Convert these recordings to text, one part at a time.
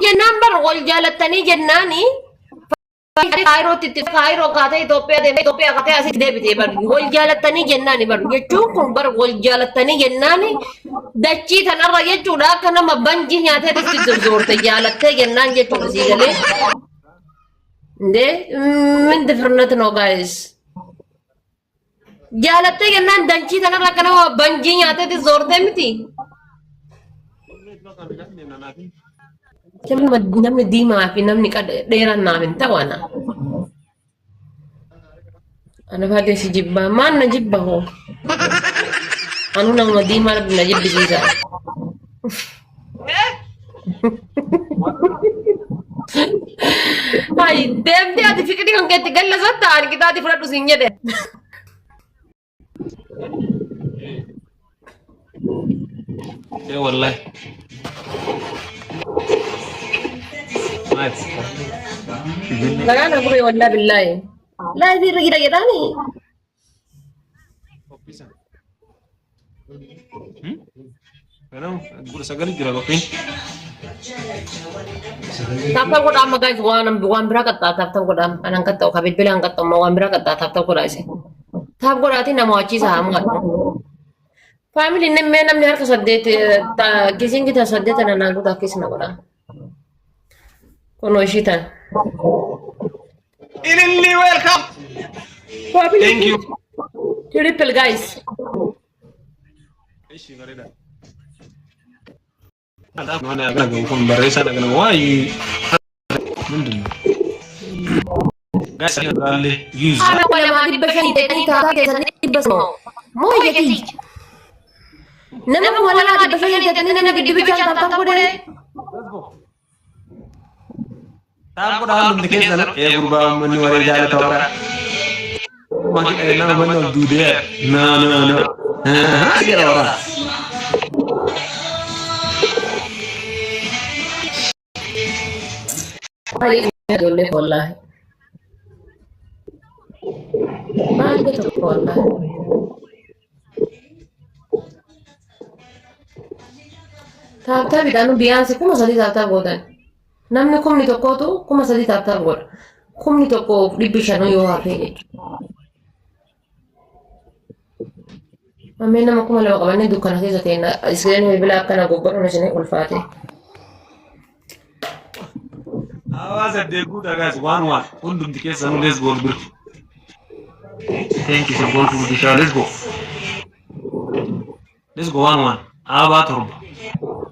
jennaan bara wal jaalattanii jennaani kaayiroo kaatee Itoophiyaa kaatee asitti deebitee baru wal jaalattanii jennaani baru jechuun kun bara wal jaalattanii jennaani dachii tanarra jechuudha akka nama banjii nyaatee itti zoorte jaalattee jennaan jechuudha sii galee min different no guys jaalattee jennaan dachii tanarra akka nama banjii nyaatee itti zoorte miti. Namni diimaa fi namni dheeraan naaf hin ta'u ana. Ana baay'ee si jibba. Maan na jibba hoo? Anu nama diimaa na jibbisiisa. Hai, deemtee ati fiqrii kan keetti galla sotta ani kitaati fudhadhu siin jedhe. Wallahi. Lagaan aku wallah billahi. Lah itu kira-kira nih. Karena gula sekali kira kopi. Tapta ko dam guys wan berakat tapta ko dam anang kata kabit bilang kata mau wan berakat tapta ko dai se. Tap ko dati na mo achi sa am ngat. Family ne me nam har ka sadde ta kisin kita sadde ta na nagu ta kis na ko da. Kono ishita. Ilili welcome. Thank you. Triple guys. Ishi garida. Ada mana agak ngomong baresa agak ngomong why. Mending. Guys, saya kali use. Ana ko na mati ba siya ni ta ke sa ni bas mo. Mo yati. Nana ko wala na ba siya ni na nagdibi siya ta ko dere. Tapo dah belum dikit dalam ya berubah menu hari jalan tora. Makin enak mana dude. No. Kira orang. Paling boleh bola. Mana tu bola? Tata bidanu biasa kuma sadi tata bodan. Namni kumni tokko tu kuma sadi tata bod. Kumni tokko dibishano yo hafe. Amena makuma lawa kabane dukana kesa tena. Isgani bila kana gobbaro na sine ulfate. Awas ada good guys 1-1. Undum dikit sanu let's go. Thank you for going to the show. Let's go 1-1. Aba turba.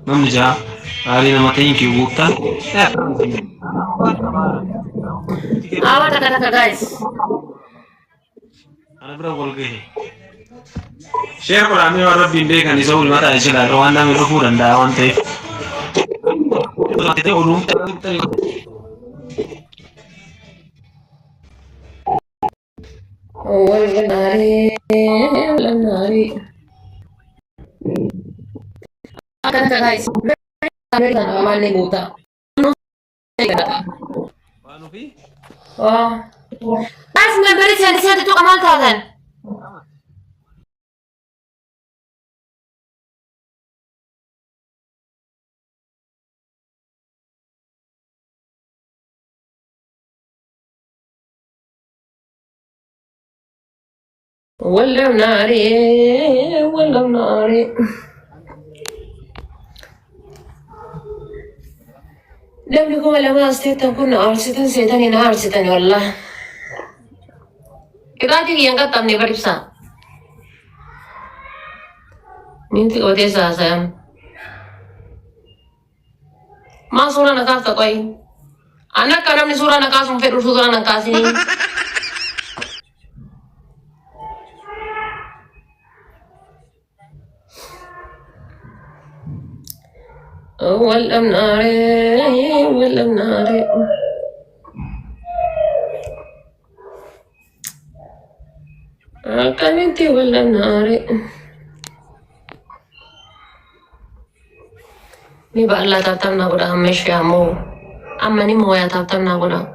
Namja ali nama thank you bukta. Awa taka guys. Ana bro gol ge. Share ko rami wara binde kan iso ul mata isila Rwanda mi ro furan da wante. Te ulum Wala nari. Akan guys. Amerika mane buta. Pano fi? Oh. Bas memberi saya tu amal kalian. Walau nari. لم يكن لما استيتم كنا أرسلتن سيتني أرسلتني والله. إذا تيجي ينقطع تامني بريبسا. نينتي قوتي ساسم. ما سورة نكاس تقوي. أنا كلام نسورة نكاس مفيد سورة نكاسي. ولم ناري كنتي ولم ناري ni ba Allah tatam na gura hamesh mo amma ni mo ya tatam na gura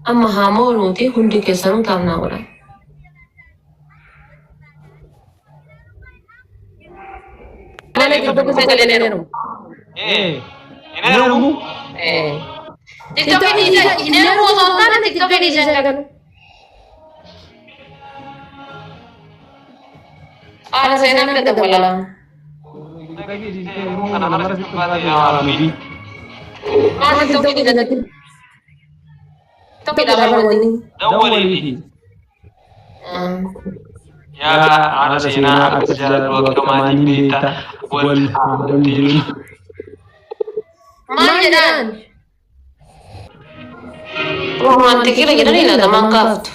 amma ha mo nuti hundi ke sanu tam na gura ana ke to se kale ne no Inamu. TikTok ini aku tonton TikTok ini jangan. Ada saya nak kata bola. Ada TikTok ini jadi. TikTok ada apa ini? Dawali. Ya, ana sina akjar wa kamani beta wal hamdulillah. Manjadan. Romantik lagi nih lah mangkaf.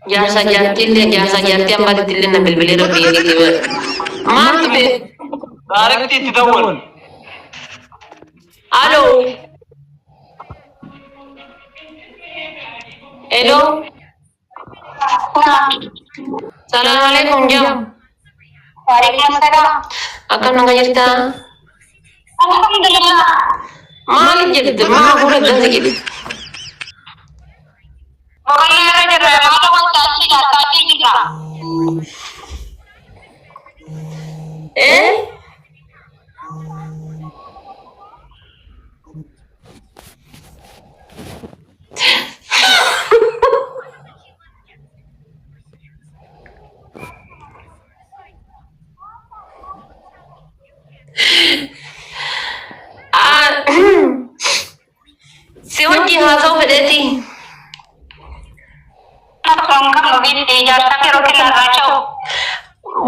Jasa jantil yang pada tilin nabil beli robi gitu. Mantap deh. Tarik ti dawal. Halo. Hello. Assalamualaikum jam. Waalaikumsalam. Akan nangajirta. Alhamdulillah. Malik jadi mah bulat dan gitu. Pokoknya ada malam tadi kita. Eh? Siwagi hasil pedeti. Songkang lebih tiga tapi roti kacau.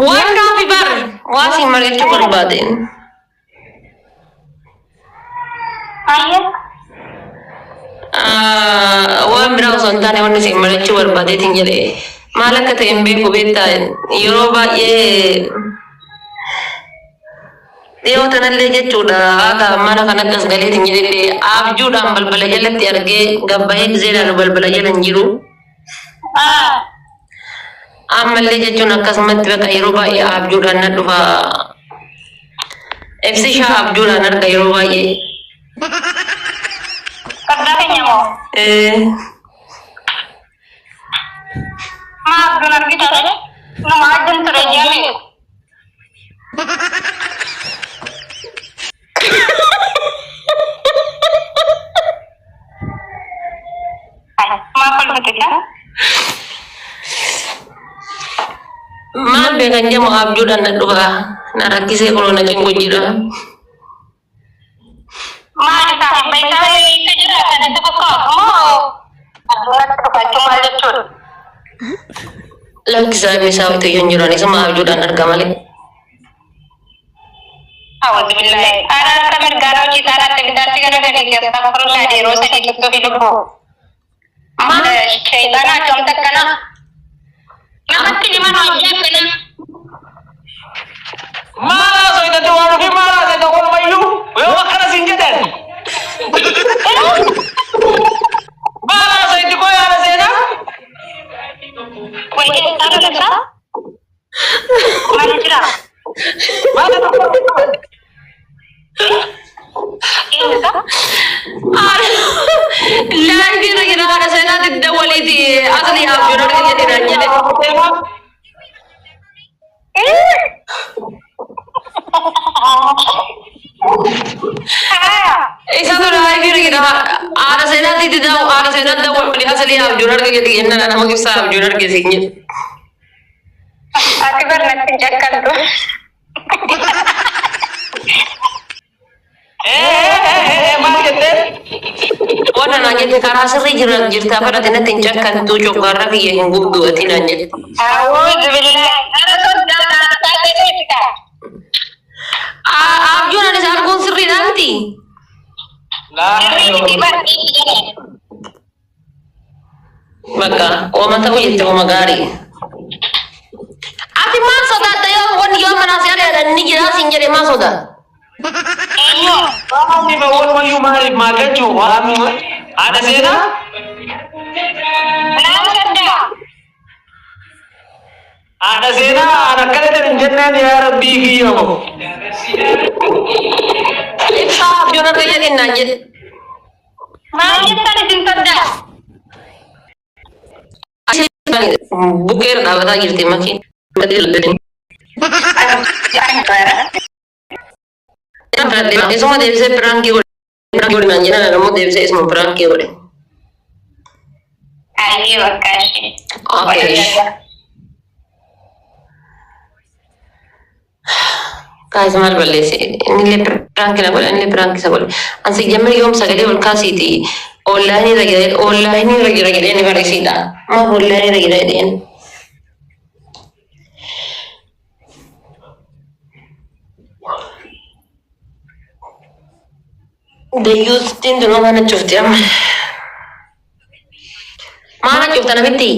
Wanda bibar. Wasing malit tu berbatin. Ayah. Wan berau sontan yang sing malit tu berbatin jadi. Malah kata embe kubeta. Yoruba ye. Dia tanah lagi cuda. Aga mana kana kas gali tinggi jadi. Abju dambal belajar tiarge. Gabbahe zera bal belajar jiru. Amalle jechuun akkasumatti bakka yeroo baay'ee abjuudhaan na dhufa. FC Shah abjuudhaan arga yeroo baay'ee. Kerja kenyang mo. Maaf dengan kita deh. Lumayan terjadi. Maaf kalau kita. Maal beekan jamu abjuudhaan na dhufa. Na rakkisee koloo na cingu jira. Maaf sampai saya tidak ada buka. Mau. Aduh, cuma lecur. Lakkisaa misaa itu yang jirani sama abjuudhaan arga malee. Alhamdulillah. Anak kami garau kita ada tidak kita perlu lagi rosa itu hidup. Mana syaitan contoh kana. Namatti di mana aja kana. Mala so ita tuwa ki mala sa to ko mayu. Yo makara sinjatan. Mala so ita ko ya sena. Wait, ada apa? Mana cira? Mala to. Ini apa? Lagi kira kana sana tidawali ti asli abjuudhaan jadi jadi. Isa tu lagi kira ada sana tidawali ada sana tidawali asli abjuudhaan jadi enna nama kisah abjuudhaan jadi sini. Aku pernah pinjakan tuh. Makete. Wana nanya ke karena seri jiran jirta pada tina tinjakan tu coba rapi yang gudu tina jadi. Alhamdulillah. Ada sudah tak kita. Abjun ada sarung seri nanti. Lah. Maka, o mata ko yito magari. Ati masoda tayo wani yo manasya ada ni gira sinjere masoda. Iyo. Kami bawa mayu mari magaju ada sena? Ada sena anak kalian jangan ya Rabbi kiyo. Ita abjun ada jadi najid. Mana tadi tingkat dah. Buker na bata girti maki. Badil badil. Jangan Isuma deebisee pirankii godhe naan jedhan ammoo deebisee isuma pirankii godhe. Ayyee bakka ishee. Kaayisa maal balleesse innillee pirankii na godhe innillee pirankii isa godhe. Ansi jammee yoom sagalee ol kaasiiti oonlaayinii irra jira jedhee ni barreessiidha. Maaf oonlaayinii irra jira jedheen. Dayyuustiin dunoo mana cufti amma. Mana cufta namitti.